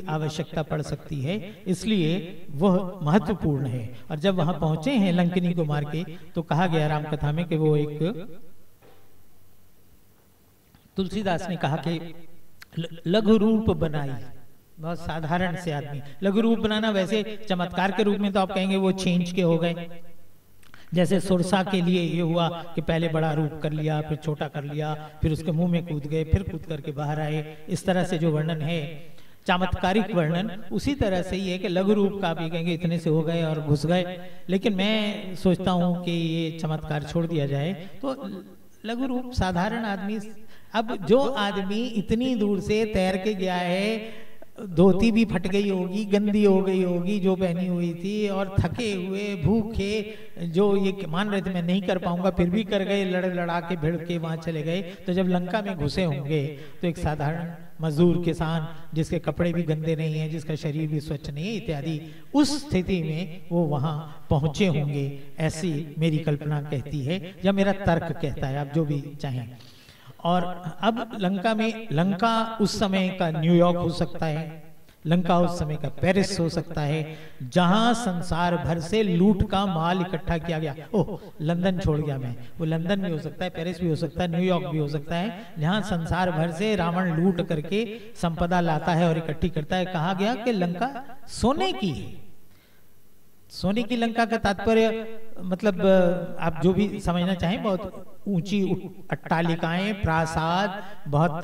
आवश्यकता पड़ सकती है, इसलिए वह महत्वपूर्ण है। और जब वहां पहुंचे हैं लंकिनी को मार के, तो कहा गया राम कथा में कि वो एक, तुलसीदास ने कहा कि लघु रूप बनाई, बहुत साधारण से आदमी। लघु रूप बनाना वैसे चमत्कार के रूप में तो आप कहेंगे वो छींच के हो गए, जैसे सुरसा के लिए ये हुआ कि पहले बड़ा रूप कर लिया, फिर छोटा कर लिया, फिर उसके मुंह में कूद गए, फिर कूद करके बाहर आए। इस तरह से जो वर्णन है चमत्कारिक वर्णन, उसी तरह से ही है कि लघु रूप का भी कहेंगे इतने से हो गए और घुस गए। लेकिन मैं सोचता हूं कि ये चमत्कार छोड़ दिया जाए। तो लघु रूप साधारण आदमी, अब जो आदमी इतनी दूर से तैर के गया है, धोती भी फट गई होगी, गंदी हो गई होगी जो पहनी हुई थी, और थके हुए भूखे, जो ये मान रहे थे मैं नहीं कर पाऊंगा, फिर भी कर गए, लड़ लड़ा के भिड़ के वहां चले गए। तो जब लंका में घुसे होंगे तो एक साधारण मजदूर किसान, जिसके कपड़े भी गंदे नहीं है, जिसका शरीर भी स्वच्छ नहीं है इत्यादि, उस स्थिति में वो वहां पहुंचे होंगे, ऐसी मेरी कल्पना कहती है या मेरा तर्क कहता है, आप जो भी चाहें। और अब लंका में, लंका उस समय का न्यूयॉर्क हो सकता है, लंका उस समय का पेरिस हो सकता है, जहां संसार भर से लूट का माल इकट्ठा किया गया। ओह, लंदन छोड़ गया मैं, वो लंदन भी हो सकता है, पेरिस भी हो सकता है, न्यूयॉर्क भी हो सकता है, जहां संसार भर से रावण लूट करके संपदा लाता है और इकट्ठी करता है। कहा गया कि लंका सोने की है। सोने की लंका का तात्पर्य मतलब आप जो भी समझना चाहें, बहुत ऊंची अट्टालिकाएं, प्रासाद, बहुत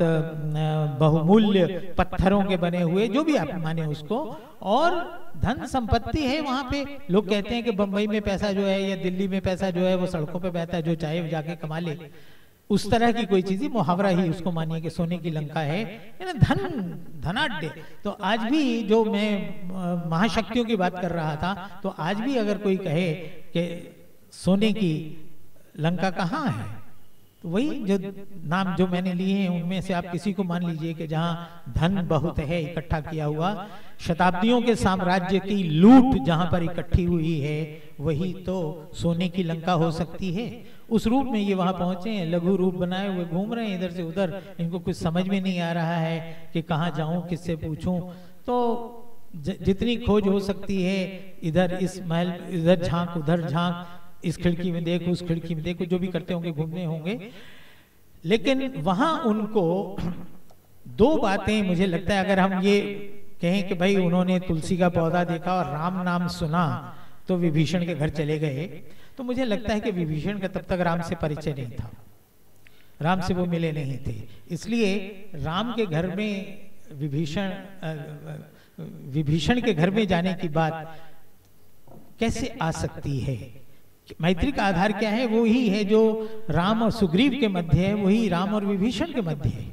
बहुमूल्य पत्थरों के बने हुए, जो भी आप माने उसको, और धन संपत्ति है वहां पे। लोग कहते हैं कि बंबई में पैसा जो है या दिल्ली में पैसा जो है वो सड़कों पे बहता है, जो चाहे वो जाके कमा ले। उस तरह की कोई चीज, मुहावरा ही उसको मानिए कि सोने की लंका है, धन, धनाढ्य। तो आज भी जो मैं महाशक्तियों की बात कर रहा था, तो आज भी अगर कोई कहे कि सोने की लंका कहाँ है, तो वही जो नाम जो मैंने लिए हैं उनमें से आप किसी को मान लीजिए कि जहां धन बहुत है इकट्ठा किया हुआ, शताब्दियों के साम्राज्य की लूट जहां पर इकट्ठी हुई है, वही तो सोने की लंका हो सकती है। उस रूप में ये वहां पहुंचे हैं, लघु रूप बनाए हुए घूम रहे हैं इधर से उधर, इनको कुछ समझ में नहीं आ रहा है कि कहाँ जाऊं, किससे पूछूं। तो जितनी खोज हो सकती है, इधर इस महल, इधर झांक, उधर झांक, इस खिड़की में देख, उस खिड़की में देखो, जो भी करते होंगे, घूमने होंगे। लेकिन वहां उनको दो बातें मुझे लगता है, अगर हम ये कहें कि भाई उन्होंने तुलसी का पौधा देखा और राम नाम सुना तो विभीषण के घर चले गए, तो मुझे लगता है कि विभीषण का तब तक राम से परिचय नहीं था, राम से वो मिले नहीं थे। इसलिए राम के घर में विभीषण के घर में जाने की बात कैसे आ सकती है? मैत्री का आधार क्या है? वो ही है जो राम और सुग्रीव के मध्य है, वही राम और विभीषण के मध्य है।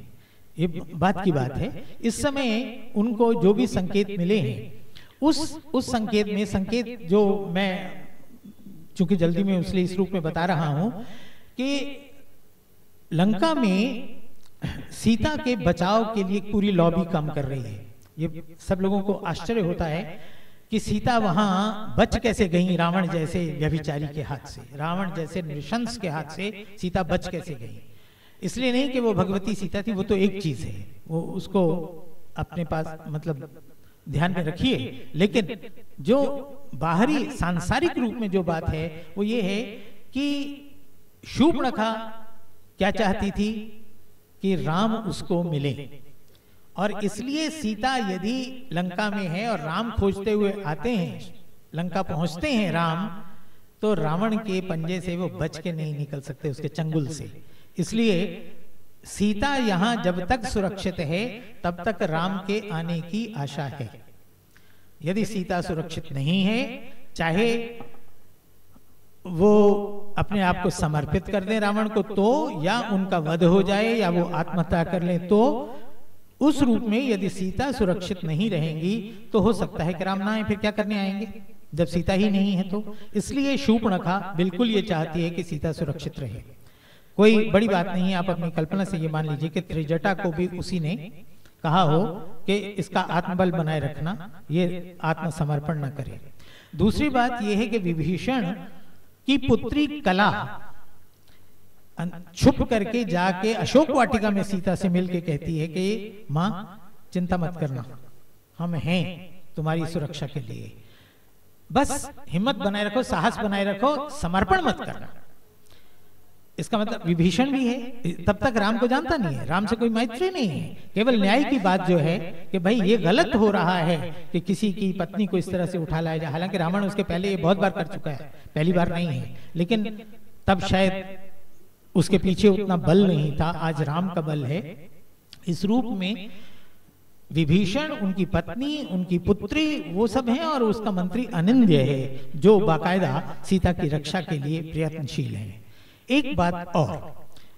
ये बात की बात है। इस समय उनको जो भी संकेत मिले हैं, उस संकेत में, संकेत जो मैं चूंकि जल्दी में इसलिए इस रूप में बता रहा हूं कि लंका में सीता के बचाव के लिए पूरी लॉबी काम कर रही है। ये सब लोगों को आश्चर्य होता है कि सीता वहां बच कैसे गई रावण जैसे व्यभिचारी के हाथ से, रावण जैसे नृशंस के हाथ से सीता बच कैसे गई। इसलिए नहीं कि वो भगवती सीता थी, वो तो एक चीज है, वो उसको अपने पास मतलब ध्यान में रखिए। लेकिन जो बाहरी सांसारिक रूप में जो बात है वो ये है कि शूर्पणखा क्या चाहती थी कि राम उसको मिले, और इसलिए सीता यदि लंका में है और राम खोजते हुए आते हैं, लंका पहुंचते हैं राम, तो रावण के पंजे से वो बच के नहीं निकल सकते, उसके चंगुल से। इसलिए सीता यहां जब तक सुरक्षित है तब तक राम के आने की आशा है। यदि सीता सुरक्षित नहीं है, चाहे वो अपने आप को समर्पित कर दे रावण को तो, या उनका वध हो जाए, या वो आत्महत्या कर ले, तो उस रूप में यदि सीता सुरक्षित नहीं रहेंगी तो हो सकता है कि राम ना आए। फिर क्या करने आएंगे जब सीता ही नहीं है? तो इसलिए शूर्पणखा बिल्कुल ये चाहती है कि सीता सुरक्षित रहे। कोई बड़ी बात नहीं है, आप अपनी कल्पना से ये मान लीजिए कि त्रिजटा को भी उसी ने कहा हो कि इसका आत्मबल बनाए रखना, ये आत्मसमर्पण न करे। दूसरी बात यह है कि विभीषण की पुत्री कला छुप करके जाके अशोक वाटिका में सीता से मिलके कहती है कि माँ चिंता मत करना, हम हैं तुम्हारी सुरक्षा के लिए। बस हिम्मत बनाए रखो, साहस बनाए रखो, समर्पण मत करना। इसका मतलब विभीषण भी है, तब तक राम को जानता नहीं है, राम से कोई मैत्री नहीं है, केवल न्याय की बात जो है कि भाई ये गलत हो रहा है कि किसी की पत्नी को इस तरह से उठा लाया जाए। हालांकि रावण उसके पहले ये बहुत बार कर चुका है, पहली बार नहीं है, लेकिन तब शायद उसके पीछे उतना बल नहीं था। आज राम का बल है। इस रूप में विभीषण, उनकी पत्नी, उनकी पुत्री, वो सब हैं, और उसका मंत्री अनिंद्य है जो बाकायदा सीता की रक्षा के लिए प्रयत्नशील है। एक बात और,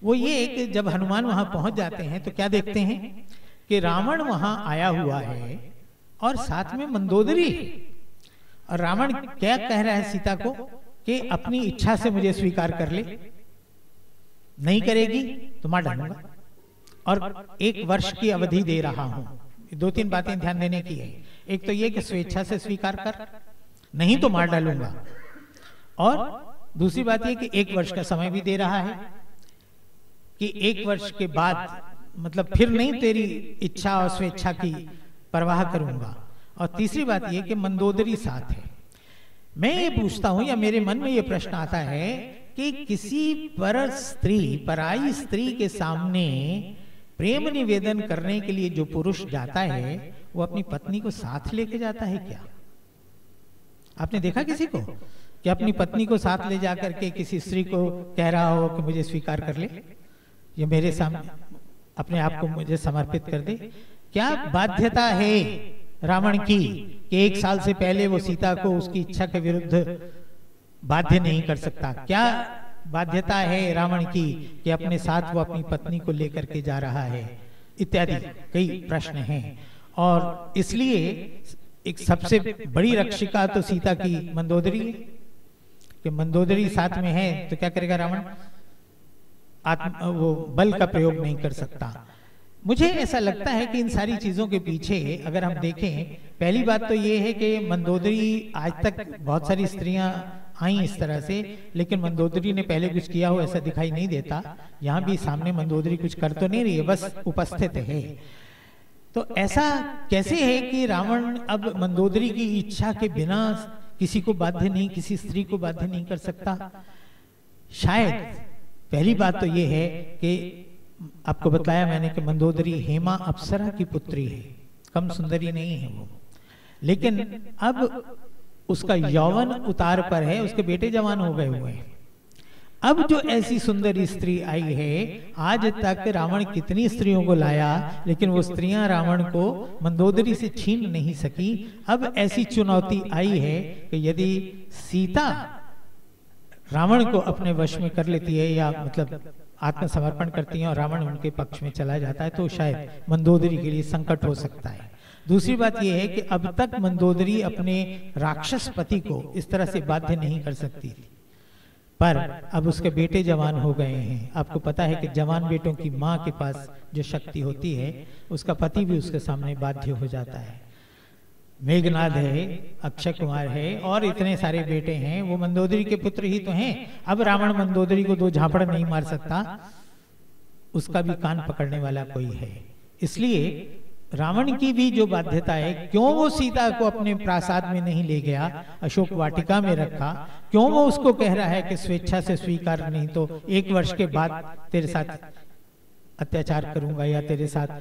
वो ये कि जब हनुमान वहां पहुंच जाते हैं तो क्या देखते हैं कि रावण वहां आया हुआ है और साथ में मंदोदरी है। और रावण क्या कह रहा है सीता को कि अपनी इच्छा से मुझे स्वीकार कर ले, नहीं करेगी तो मार डालूंगा, और 1 वर्ष की अवधि दे रहा हूं। 2-3 बातें ध्यान देने की है। एक तो ये कि स्वेच्छा से स्वीकार कर, नहीं तो मार डालूंगा, और दूसरी बात यह कि 1 वर्ष का समय भी दे रहा है कि 1 वर्ष के बाद मतलब फिर नहीं तेरी इच्छा और स्वेच्छा की परवाह करूंगा। और तीसरी बात यह कि मंदोदरी साथ है। मैं ये पूछता हूं, या मेरे मन में ये प्रश्न आता है कि किसी पर स्त्री, पराई स्त्री के सामने प्रेम निवेदन करने के लिए जो पुरुष जाता है वो अपनी पत्नी को साथ लेके जाता है क्या? आपने देखा किसी को कि अपनी पत्नी को साथ ले जाकर के किसी स्त्री को कह रहा हो कि मुझे स्वीकार कर ले, ये मेरे सामने अपने आप को मुझे समर्पित कर दे? क्या बाध्यता है रावण की कि 1 साल से पहले वो सीता को उसकी इच्छा के विरुद्ध बाध्य नहीं कर सकता? क्या बाध्यता है रावण की कि अपने साथ वो अपनी पत्नी को लेकर के जा रहा है? इत्यादि कई प्रश्न हैं। और इसलिए एक सबसे बड़ी रक्षिका तो सीता की मंदोदरी है कि मंदोदरी साथ में है तो क्या करेगा रावण? वो बल का प्रयोग नहीं कर सकता। मुझे ऐसा लगता है कि इन सारी चीजों के पीछे अगर हम देखें, पहली बात तो ये है कि मंदोदरी, आज तक बहुत सारी स्त्रियां आई इस तरह से, लेकिन मंदोदरी ने पहले कुछ किया हो ऐसा दिखाई नहीं देता। यहाँ भी सामने मंदोदरी कुछ कर तो नहीं रही है, बस उपस्थित है। तो ऐसा कैसे है कि रावण अब मंदोदरी की इच्छा के बिना किसी को बाध्य नहीं, किसी स्त्री को बाध्य नहीं कर सकता? शायद पहली बात तो ये है कि आपको बताया मैंने कि मंदोदरी हेमा अप्सरा की पुत्री है, कम सुंदरी नहीं है वो, लेकिन अब उसका यौवन उतार पर है, उसके बेटे जवान हो गए हुए हैं। अब जो ऐसी सुंदर स्त्री आई है, आज तक रावण कितनी स्त्रियों को लाया, लेकिन वो स्त्रियां रावण को मंदोदरी से छीन नहीं सकी। अब ऐसी चुनौती आई है कि यदि सीता रावण को अपने वश में कर लेती है, या मतलब आत्मसमर्पण करती है और रावण उनके पक्ष में चला जाता है, तो शायद मंदोदरी के लिए संकट हो सकता है। दूसरी बात यह है कि अब तक मंदोदरी अपने राक्षस पति को इस तरह से बाध्य नहीं कर सकती थी, पर अब उसके बेटे जवान हो गए हैं। आपको पता है कि जवान बेटों की माँ के पास जो शक्ति होती है, उसका पति भी उसके सामने बाध्य हो जाता है। मेघनाद है, अक्षय कुमार है, और इतने सारे बेटे हैं, वो मंदोदरी के पुत्र ही तो हैं। अब रावण मंदोदरी को 2 झापड़ नहीं मार सकता, उसका भी कान पकड़ने वाला कोई है। इसलिए रावण की भी जो बाध्यता है, क्यों वो सीता को अपने प्रासाद में नहीं ले गया, अशोक वाटिका में रखा, क्यों वो उसको कह रहा है कि स्वेच्छा से स्वीकार नहीं तो 1 वर्ष के बाद तेरे साथ अत्याचार करूंगा या तेरे साथ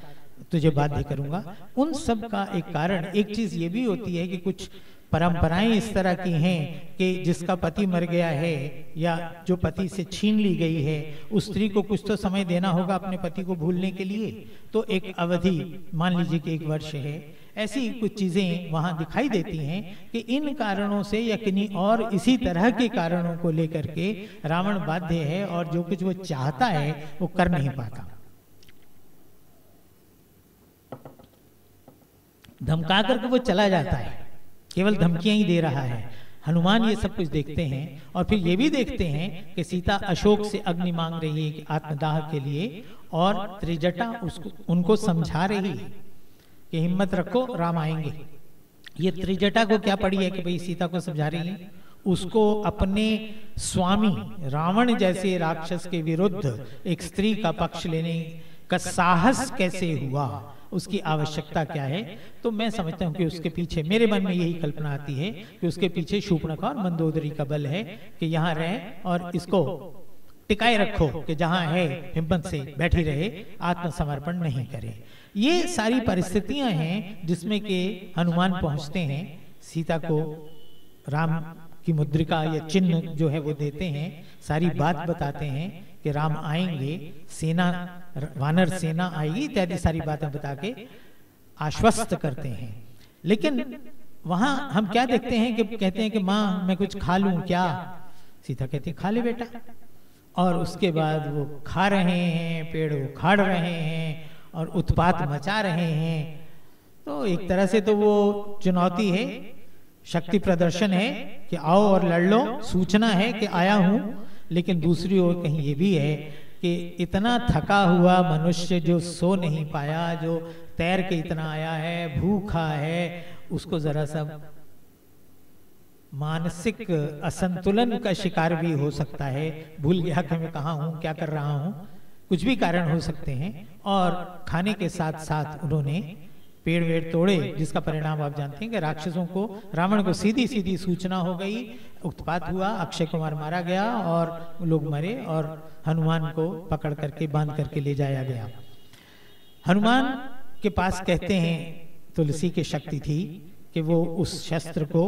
तुझे बाध्य करूंगा? उन सब का एक कारण, एक चीज ये भी होती है कि कुछ परंपराएं इस तरह की हैं कि जिसका पति मर गया है या जो पति से छीन ली गई है, उस स्त्री को कुछ तो समय देना होगा अपने पति को भूलने के लिए। तो एक अवधि मान लीजिए कि 1 वर्ष है। ऐसी कुछ चीजें वहां दिखाई देती हैं कि इन कारणों से या किन्हीं और इसी तरह के कारणों को लेकर के रावण बाध्य है, और जो कुछ वो चाहता है वो कर नहीं पाता। धमका करके वो चला जाता है, केवल धमकियां ही दे रहा है। हनुमान ये सब कुछ देखते हैं, और फिर ये भी देखते हैं कि सीता अशोक से अग्नि मांग रही है आत्मदाह के लिए, और त्रिजटा उसको उनको समझा रही है कि हिम्मत रखो, राम आएंगे। ये त्रिजटा को क्या पड़ी है कि भाई सीता को समझा रही है, उसको अपने स्वामी रावण जैसे राक्षस के विरुद्ध एक स्त्री का पक्ष लेने का साहस कैसे हुआ, उसकी आवश्यकता क्या है। तो मैं समझता हूँ कि उसके पीछे, मेरे मन में यही कल्पना आती है कि उसके पीछे शूर्पणखा और मंदोदरी का बल है कि यहाँ रहे और इसको टिकाए रखो, कि जहाँ है हिम्मत से बैठी रहे, आत्मसमर्पण नहीं करे। ये सारी परिस्थितियां हैं जिसमें कि हनुमान पहुंचते हैं, सीता को राम की मुद्रिका या चिन्ह जो है वो देते हैं, सारी बात बताते हैं कि राम आएंगे, सेना वानर सेना आएगी इत्यादि सारी बातें बता के आश्वस्त करते हैं। लेकिन वहां हम क्या देखते हैं कि कहते हैं कि माँ मैं कुछ खा लूं क्या? सीता कहती है खा ले बेटा। और उसके बाद वो खा रहे हैं, पेड़ उखाड़ रहे हैं और उत्पात मचा रहे हैं। तो एक तरह से तो वो चुनौती है, शक्ति प्रदर्शन है कि आओ और लड़ लो, सूचना है कि आया हूं। लेकिन दूसरी ओर कहीं ये भी है कि इतना थका हुआ मनुष्य जो सो नहीं पाया, जो तैर के इतना आया है, भूखा है, उसको जरा सा मानसिक असंतुलन का शिकार भी हो सकता है। भूल गया कि मैं कहाँ हूँ, क्या कर रहा हूँ, कुछ भी कारण हो सकते हैं। और खाने के साथ साथ उन्होंने पेड़ वेड़ तोड़े, जिसका परिणाम आप जानते हैं कि राक्षसों को, रावण को सीधी सीधी सूचना हो गई, उत्पात हुआ, अक्षय कुमार मारा गया और लोग मरे और हनुमान को पकड़ करके बांध करके ले जाया गया। हनुमान के पास कहते हैं तुलसी की शक्ति थी कि वो उस शस्त्र को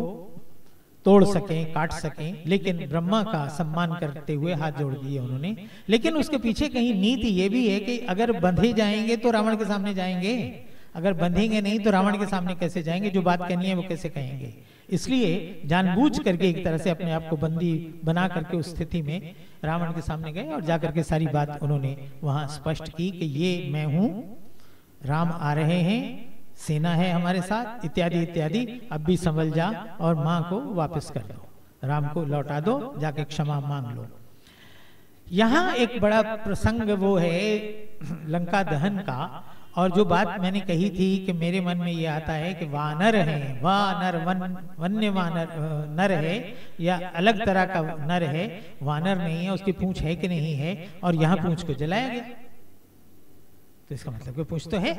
तोड़ सकें, काट सकें, लेकिन ब्रह्मा का सम्मान करते हुए हाथ जोड़ दिए उन्होंने। लेकिन उसके पीछे कहीं नीति ये भी है कि अगर बंधे जाएंगे तो रावण के सामने जाएंगे, अगर बंधेंगे नहीं तो रावण के सामने कैसे जाएंगे, जो बात कहनी है वो कैसे कहेंगे। इसलिए जानबूझ करके एक तरह से अपने आप को बंदी बना करके उस स्थिति में रावण के सामने गए और जाकर के सारी बात उन्होंने वहां स्पष्ट की कि ये मैं हूं, राम आ रहे हैं, सेना है हमारे साथ, इत्यादि इत्यादि, अब भी संभल जा और माँ को वापस कर दो, राम को लौटा दो, जाके क्षमा मांग लो। यहाँ एक बड़ा प्रसंग वो है लंका दहन का। और जो बात मैंने कही थी कि मेरे मन में ये आता है कि वानर है, वानर वन्य वानर नर है या अलग तरह का नर है, वानर नहीं है, उसकी पूंछ है कि नहीं है, और यहाँ पूंछ को जलाया गया, तो इसका मतलब कि पूंछ तो है।